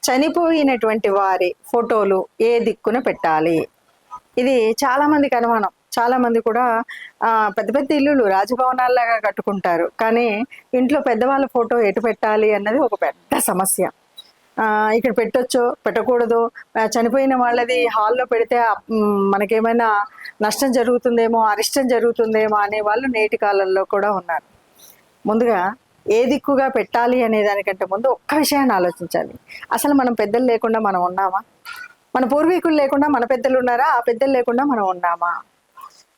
చనిపోయినటువంటి వారి ఫోటోలు ఏ దిక్కున పెట్టాలి? ఇది చాలా మందికి అనుమానం. చాలా మంది కూడా పెద్ద పెద్ద ఇల్లులు రాజభవనాల్లాగా కట్టుకుంటారు. కానీ ఇంట్లో పెద్దవాళ్ళ ఫోటో ఎటు పెట్టాలి అన్నది ఒక పెద్ద సమస్య. ఇక్కడ పెట్టొచ్చో, పెట్టకూడదో, చనిపోయిన వాళ్ళది హాల్‌లో పెడితే మనకేమైనా నష్టం జరుగుతుందేమో, అరిష్టం జరుగుతుందేమో అనే వాళ్ళు నేటి కాలంలో కూడా ఉన్నారు. ముందుగా ఏ దిక్కుగా పెట్టాలి అనే దానికంటే ముందు ఒక్క విషయాన్ని ఆలోచించాలి. అసలు మనం పెద్దలు లేకుండా మనం ఉన్నామా? మన పూర్వీకులు లేకుండా మన పెద్దలు ఉన్నారా? ఆ పెద్దలు లేకుండా మనం ఉన్నామా?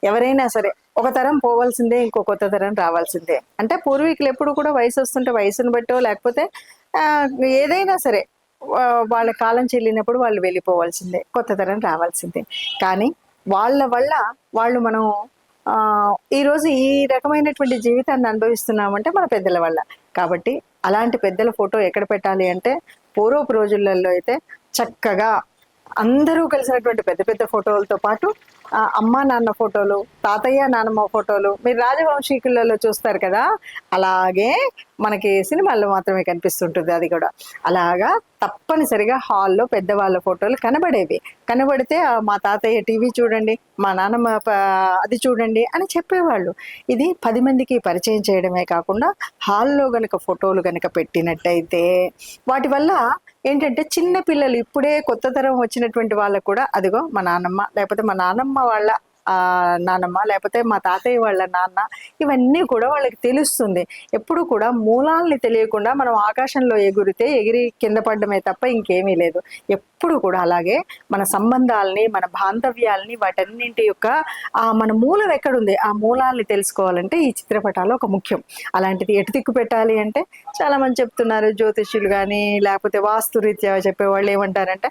ఎవరైనా సరే ఒక తరం పోవాల్సిందే, ఇంకో కొత్త తరం రావాల్సిందే. అంటే పూర్వీకులు ఎప్పుడు కూడా వయసు వస్తుంటే వయసును బట్టో లేకపోతే ఏదైనా సరే వాళ్ళ కాలం చెల్లినప్పుడు వాళ్ళు వెళ్ళిపోవాల్సిందే, కొత్త తరం రావాల్సిందే. కానీ వాళ్ళ వల్ల వాళ్ళు మనం ఈరోజు ఈ రకమైనటువంటి జీవితాన్ని అనుభవిస్తున్నామంటే మన పెద్దల వల్ల. కాబట్టి అలాంటి పెద్దల ఫోటో ఎక్కడ పెట్టాలి అంటే పూర్వపు రోజులలో అయితే చక్కగా అందరూ కలిసినటువంటి పెద్ద పెద్ద ఫోటోలతో పాటు అమ్మ నాన్న ఫోటోలు, తాతయ్య నాన్నమ్మ ఫోటోలు మీరు రాజవంశీకులలో చూస్తారు కదా, అలాగే మనకి సినిమాల్లో మాత్రమే కనిపిస్తుంటుంది అది కూడా. అలాగా తప్పనిసరిగా హాల్లో పెద్దవాళ్ళ ఫోటోలు కనబడేవి. కనబడితే మా తాతయ్య టీవీ చూడండి, మా నాన్నమ్మ అది చూడండి అని చెప్పేవాళ్ళు. ఇది 10 మందికి పరిచయం చేయడమే కాకుండా హాల్లో గనక ఫోటోలు గనక పెట్టినట్టయితే వాటి వల్ల ఏంటంటే చిన్న పిల్లలు ఇప్పుడే కొత్త తరం వచ్చినటువంటి వాళ్ళకు కూడా అదిగో మా నాన్నమ్మ, లేకపోతే మా నాన్నమ్మ వాళ్ళ నాన్నమ్మ, లేకపోతే మా తాతయ్య వాళ్ళ నాన్న, ఇవన్నీ కూడా వాళ్ళకి తెలుస్తుంది. ఎప్పుడు కూడా మూలాల్ని తెలియకుండా మనం ఆకాశంలో ఎగిరితే ఎగిరి కింద పడ్డమే తప్ప ఇంకేమీ లేదు. ఎప్పుడు కూడా అలాగే మన సంబంధాలని, మన బాంధవ్యాలని, వాటన్నింటి యొక్క మన మూలం ఎక్కడుంది ఆ మూలాల్ని తెలుసుకోవాలంటే ఈ చిత్రపటాలు ఒక ముఖ్యం. అలాంటిది ఎటు దిక్కు పెట్టాలి అంటే చాలా మంది చెప్తున్నారు, జ్యోతిష్యులు కానీ లేకపోతే వాస్తురీత్యా చెప్పేవాళ్ళు ఏమంటారంటే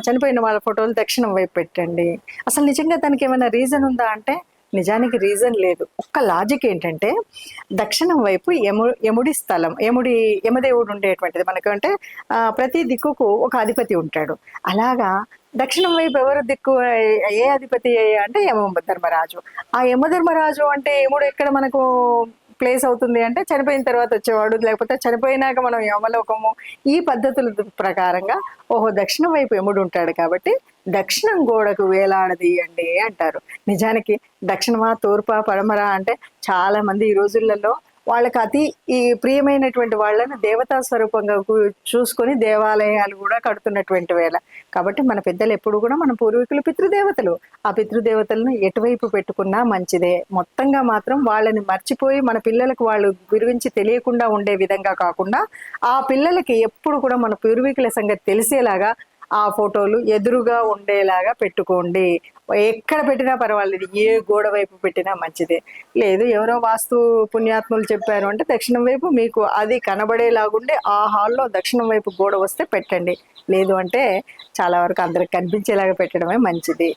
చనిపోయిన వాళ్ళ ఫోటోలు దక్షిణం వైపు పెట్టండి. అసలు నిజంగా దానికి ఏమైనా రీజన్ ఉందా అంటే నిజానికి రీజన్ లేదు. ఒక్క లాజిక్ ఏంటంటే దక్షిణం వైపు యముడి స్థలం, యమదేవుడు ఉండేటువంటిది. మనకంటే ప్రతి దిక్కుకు ఒక అధిపతి ఉంటాడు. అలాగా దక్షిణం వైపు ఎవరు దిక్కు, ఏ అధిపతి అంటే యమధర్మరాజు. ఆ యమధర్మరాజు అంటే యముడు ఎక్కడ మనకు ప్లేస్ అవుతుంది అంటే చనిపోయిన తర్వాత వచ్చేవాడు, లేకపోతే చనిపోయినాక మనం యమలోకము, ఈ పద్ధతుల ప్రకారంగా ఓహో దక్షిణం వైపు యముడు ఉంటాడు కాబట్టి దక్షిణం గోడకు వేలాడదీయండి అంటారు. నిజానికి దక్షిణమా, తూర్పా, పడమర అంటే చాలా మంది ఈ రోజులలో వాళ్ళకి అతి ఈ ప్రియమైనటువంటి వాళ్ళని దేవతా స్వరూపంగా చూసుకొని దేవాలయాలు కూడా కడుతున్నటువంటి వేళ. కాబట్టి మన పెద్దలు ఎప్పుడు కూడా మన పూర్వీకులు పితృదేవతలు. ఆ పితృదేవతలను ఎటువైపు పెట్టుకున్నా మంచిదే. మొత్తంగా మాత్రం వాళ్ళని మర్చిపోయి మన పిల్లలకు వాళ్ళు గురించి తెలియకుండా ఉండే విధంగా కాకుండా ఆ పిల్లలకి ఎప్పుడు కూడా మన పూర్వీకుల సంగతి తెలిసేలాగా ఆ ఫోటోలు ఎదురుగా ఉండేలాగా పెట్టుకోండి. ఎక్కడ పెట్టినా పర్వాలేదు, ఏ గోడ వైపు పెట్టినా మంచిదే. లేదు ఎవరో వాస్తు పుణ్యాత్ములు చెప్పారు అంటే దక్షిణం వైపు మీకు అది కనబడేలాగుండే ఆ హాల్లో దక్షిణం వైపు గోడ వస్తే పెట్టండి. లేదు అంటే చాలా వరకు అందరికి కనిపించేలాగా పెట్టడమే మంచిది.